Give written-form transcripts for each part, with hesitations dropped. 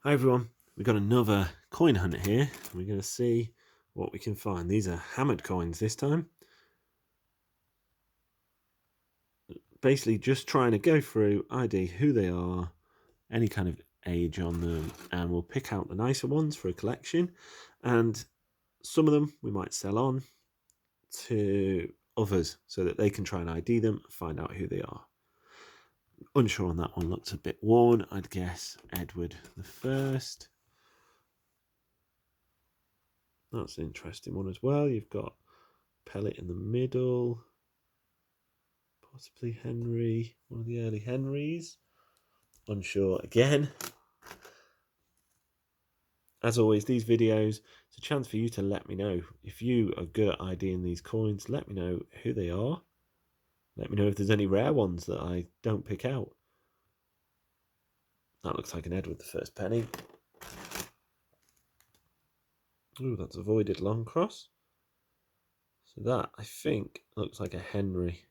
Hi everyone, we've got another coin hunt here. We're going to see what we can find. These are hammered coins this time. Basically just trying to go through, ID who they are, any kind of age on them, and we'll pick out the nicer ones for a collection. And some of them we might sell on to others so that they can try and ID them and find out who they are. Unsure on that one, looks a bit worn. I'd guess Edward the First. That's an interesting one as well. You've got Pellet in the middle. Possibly Henry, one of the early Henrys. Unsure again. As always, these videos, it's a chance for you to let me know. If you are good at IDing these coins, let me know who they are. Let me know if there's any rare ones that I don't pick out. That looks like an Edward the First penny. Ooh, that's avoided long cross. So that, I think, looks like a Henry.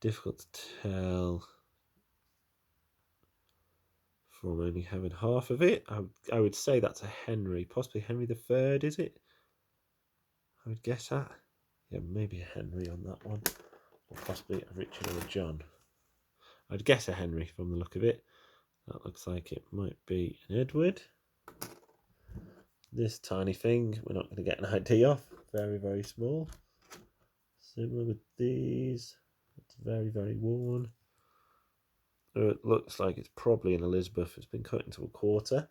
Difficult to tell from only having half of it. I would say that's a Henry, possibly Henry the Third, is it? I would guess that. Yeah, maybe a Henry on that one, or possibly a Richard or a John. I'd guess a Henry from the look of it. That looks like it might be an Edward. This tiny thing, we're not going to get an ID off. Very, very small. Similar with these. It's very, very worn. It looks like it's probably an Elizabeth. It's been cut into a quarter.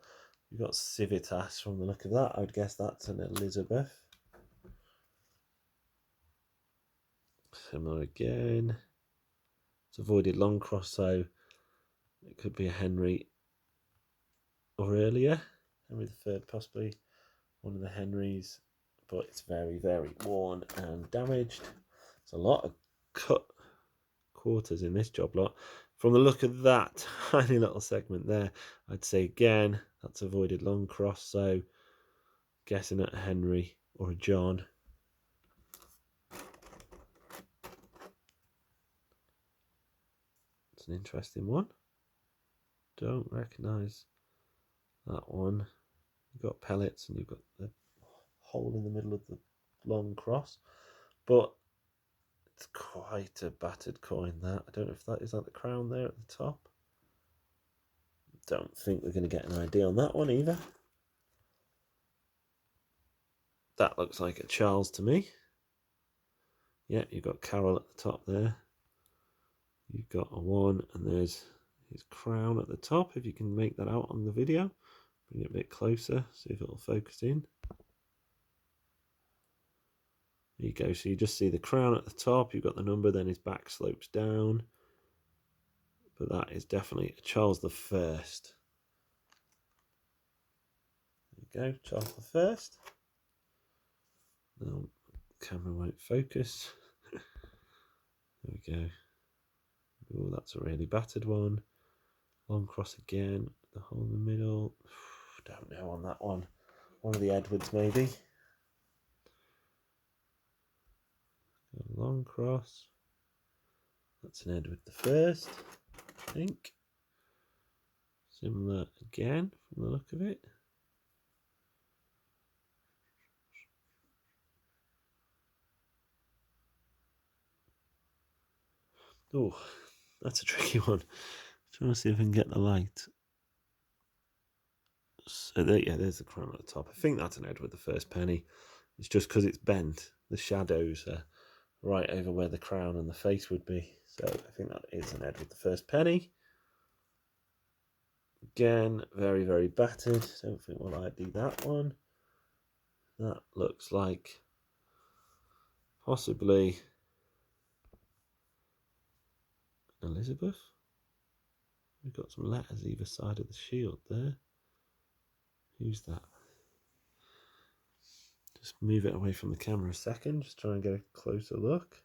You've got Civitas from the look of that. I would guess that's an Elizabeth. Similar again. It's avoided long cross, so it could be a Henry or earlier. Henry the Third, possibly one of the Henrys, but it's very, very worn and damaged. There's a lot of cut quarters in this job lot. From the look of that tiny little segment there, I'd say again that's avoided long cross, so guessing at a Henry or a John. It's an interesting one. Don't recognise that one. You've got pellets and you've got the hole in the middle of the long cross, but it's quite a battered coin. That, I don't know if that is that the crown there at the top. Don't think we're going to get an idea on that one either. That looks like a Charles to me. Yeah, you've got Carol at the top there. You've got a 1, and there's his crown at the top, if you can make that out on the video. Bring it a bit closer, see if it'll focus in. There you go, so you just see the crown at the top, you've got the number, then his back slopes down. But that is definitely a Charles the First. There you go, Charles the First. No, camera won't focus. There we go. Oh, that's a really battered one. Long cross again, the hole in the middle. Don't know on that one. One of the Edwards maybe. Long cross. That's an Edward the First, I think. Similar again from the look of it. Oh, that's a tricky one. I'm trying to see if I can get the light. So there, yeah, there's the crown at the top. I think that's an Edward the First penny. It's just because it's bent. The shadows are right over where the crown and the face would be. So I think that is an Edward the First penny. Again, very, very battered. Don't think we'll ID that one. That looks like possibly Elizabeth. We've got some letters either side of the shield there. Who's that? Just move it away from the camera a second. Just try and get a closer look.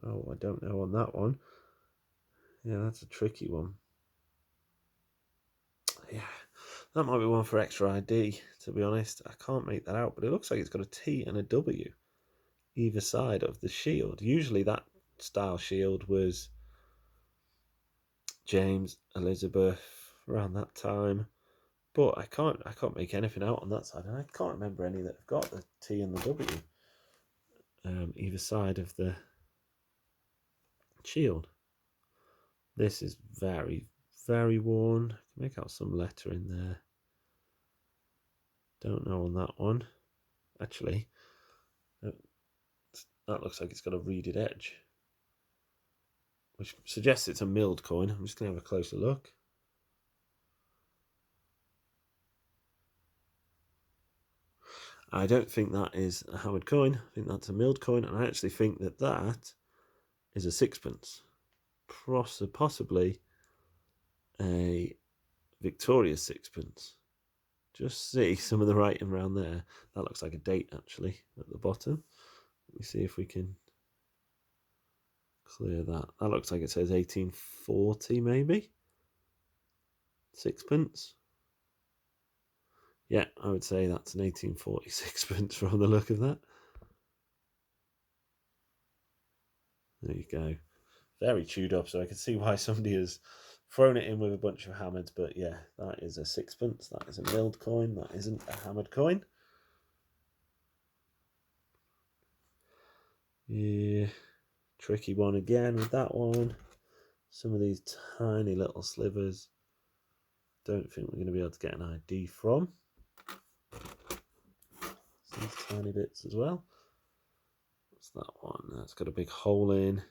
Oh, I don't know on that one. Yeah, that's a tricky one. Yeah, that might be one for extra ID, to be honest. I can't make that out, but it looks like it's got a T and a W either side of the shield. Usually that style shield was James, Elizabeth, around that time. But I can't make anything out on that side, and I can't remember any that have got the T and the W either side of the shield. This is very, very worn. I can make out some letter in there. Don't know on that one. Actually, that looks like it's got a reeded edge, which suggests it's a milled coin. I'm just going to have a closer look. I don't think that is a hammered coin. I think that's a milled coin, and I actually think that that is a sixpence. Possibly a Victoria sixpence. Just see some of the writing around there. That looks like a date, actually, at the bottom. Let me see if we can clear that. That looks like it says 1840, maybe? Sixpence? Yeah, I would say that's an 1840 sixpence from the look of that. There you go. Very chewed up, so I can see why somebody has thrown it in with a bunch of hammered, but yeah, that is a sixpence. That is a milled coin. That isn't a hammered coin. Yeah, tricky one again with that one. Some of these tiny little slivers. Don't think we're going to be able to get an ID from. These tiny bits as well. What's that one? That's got a big hole in.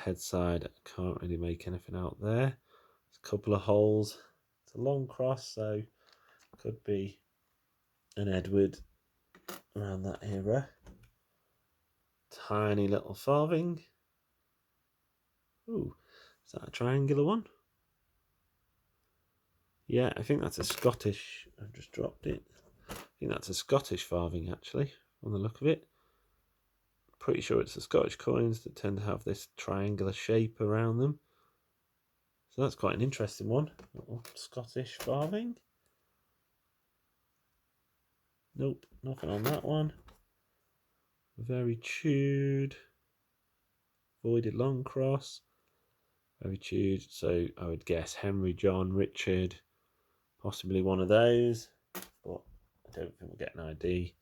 Head side, I can't really make anything out there. There's a couple of holes. It's a long cross, so could be an Edward around that era. Tiny little farthing. Ooh, is that a triangular one? Yeah, I think that's a Scottish. I've just dropped it. I think that's a Scottish farthing, actually, on the look of it. Pretty sure it's the Scottish coins that tend to have this triangular shape around them. So that's quite an interesting one. Little Scottish farthing. Nope, nothing on that one. Very chewed. Voided long cross. Very chewed. So I would guess Henry, John, Richard. Possibly one of those. But I don't think we'll get an ID.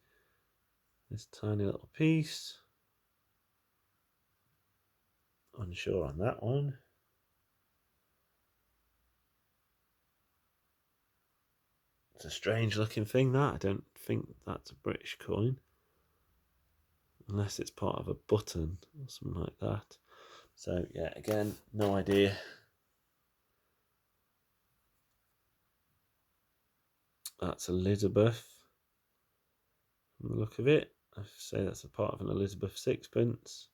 This tiny little piece. Unsure on that one. It's a strange looking thing, that. I don't think that's a British coin. Unless it's part of a button or something like that. So, yeah, again, no idea. That's Elizabeth. From the look of it, I say that's a part of an Elizabeth sixpence.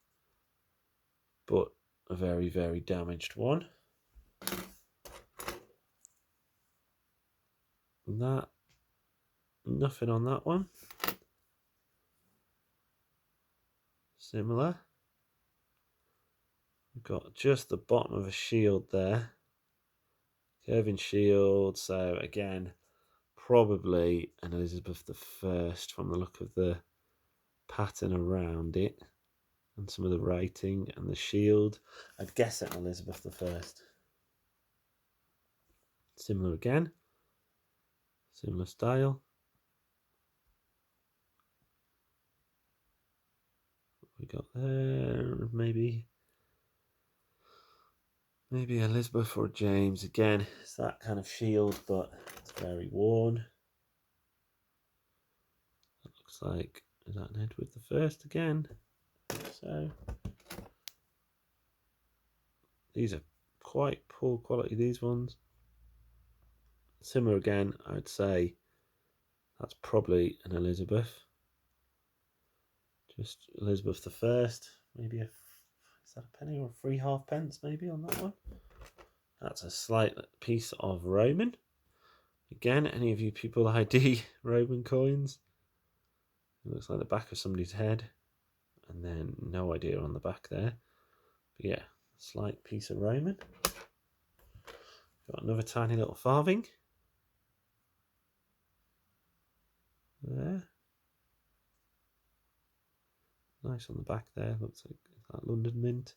But a very, very damaged one. And that, nothing on that one. Similar. We've got just the bottom of a shield there. Curving shield, so again, probably an Elizabeth I from the look of the pattern around it and some of the writing and the shield. I'd guess an Elizabeth I. Similar again. Similar style. What we got there? Maybe Elizabeth or James again. It's that kind of shield, but it's very worn. That looks like, is that an Edward I again? So these are quite poor quality, these ones. Similar again, I would say that's probably an Elizabeth. Just Elizabeth I. Maybe is that a penny or 3 halfpence maybe on that one? That's a slight piece of Roman. Again, any of you people ID Roman coins? It looks like the back of somebody's head. And then no idea on the back there. But yeah, slight piece of Roman. Got another tiny little farthing. There. Nice on the back there. Looks like that London Mint.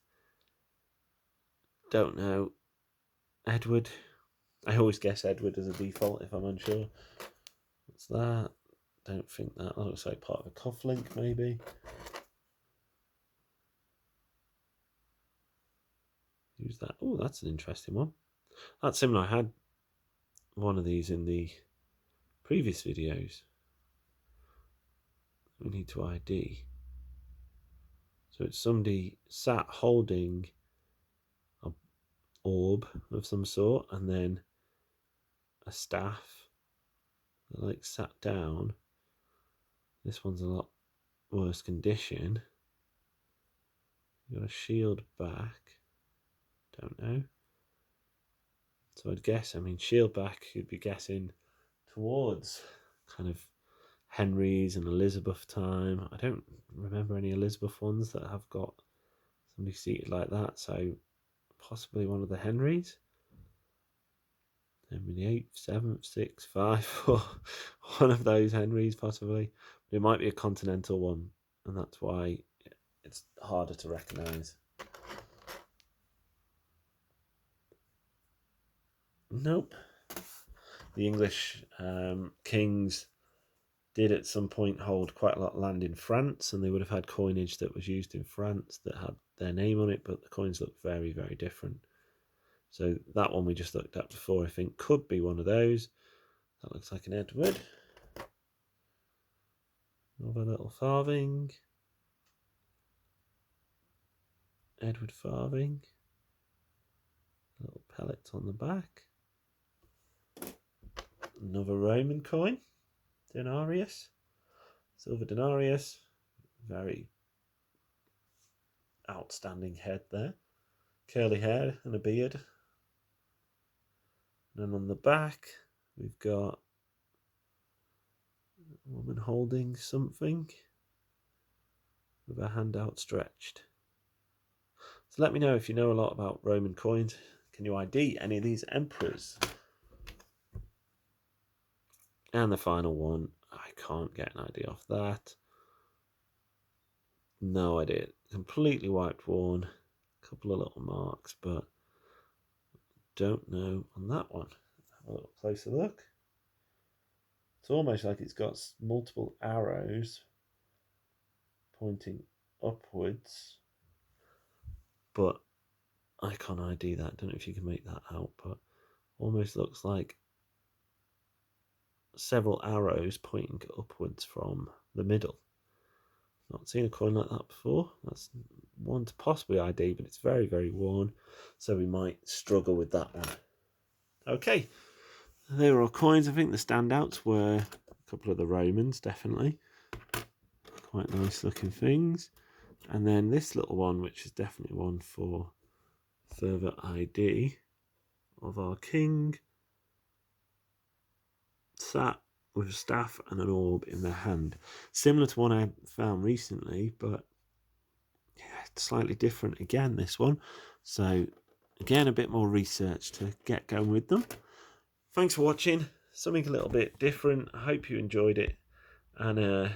Don't know. Edward. I always guess Edward as a default if I'm unsure. What's that? Don't think that looks like part of a cufflink, maybe. Use that. Oh, that's an interesting one. That's similar. I had one of these in the previous videos. We need to ID. So it's somebody sat holding an orb of some sort, and then a staff that like sat down. This one's a lot worse condition. Got a shield back. Don't know. So I'd guess, I mean, shield back, you'd be guessing towards kind of Henry's and Elizabeth time. I don't remember any Elizabeth ones that have got somebody seated like that, so possibly one of the Henrys. Henry the 8th, 7th, 6th, 5, 4, one of those Henrys possibly. But it might be a continental one, and that's why it's harder to recognise. Nope. The English kings did at some point hold quite a lot of land in France, and they would have had coinage that was used in France that had their name on it, but the coins look very, very different. So that one we just looked at before, I think, could be one of those. That looks like an Edward. Another little farthing. Edward farthing. Little pellets on the back. Another Roman coin. Denarius. Silver denarius. Very outstanding head there. Curly hair and a beard. And then on the back, we've got a woman holding something with her hand outstretched. So let me know if you know a lot about Roman coins. Can you ID any of these emperors? And the final one, I can't get an idea off that. No idea. Completely wiped, worn. A couple of little marks, but don't know on that one. Have a little closer look. It's almost like it's got multiple arrows pointing upwards, but I can't ID that. Don't know if you can make that out, but almost looks like several arrows pointing upwards from the middle. Not seen a coin like that before. That's one to possibly ID, but it's very, very worn, so we might struggle with that one. Okay, there are coins. I think the standouts were a couple of the Romans, definitely. Quite nice looking things. And then this little one, which is definitely one for further ID of our king, sat with a staff and an orb in their hand. Similar to one I found recently, but yeah, slightly different again, this one. So again, a bit more research to get going with them. Thanks for watching. Something a little bit different. I hope you enjoyed it, and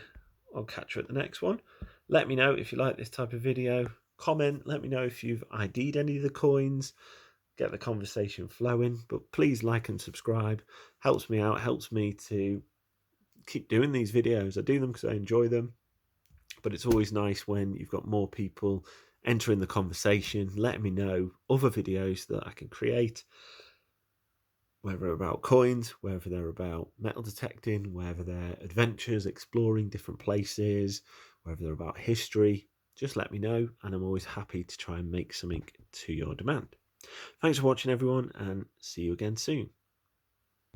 I'll catch you at the next one. Let me know if you like this type of video. Comment, let me know if you've ID'd any of the coins. Get the conversation flowing, but please like and subscribe. Helps me out, helps me to keep doing these videos. I do them because I enjoy them, but it's always nice when you've got more people entering the conversation, letting me know other videos that I can create, whether they're about coins, whether they're about metal detecting, whether they're adventures, exploring different places, whether they're about history. Just let me know, and I'm always happy to try and make something to your demand. Thanks for watching, everyone, and see you again soon.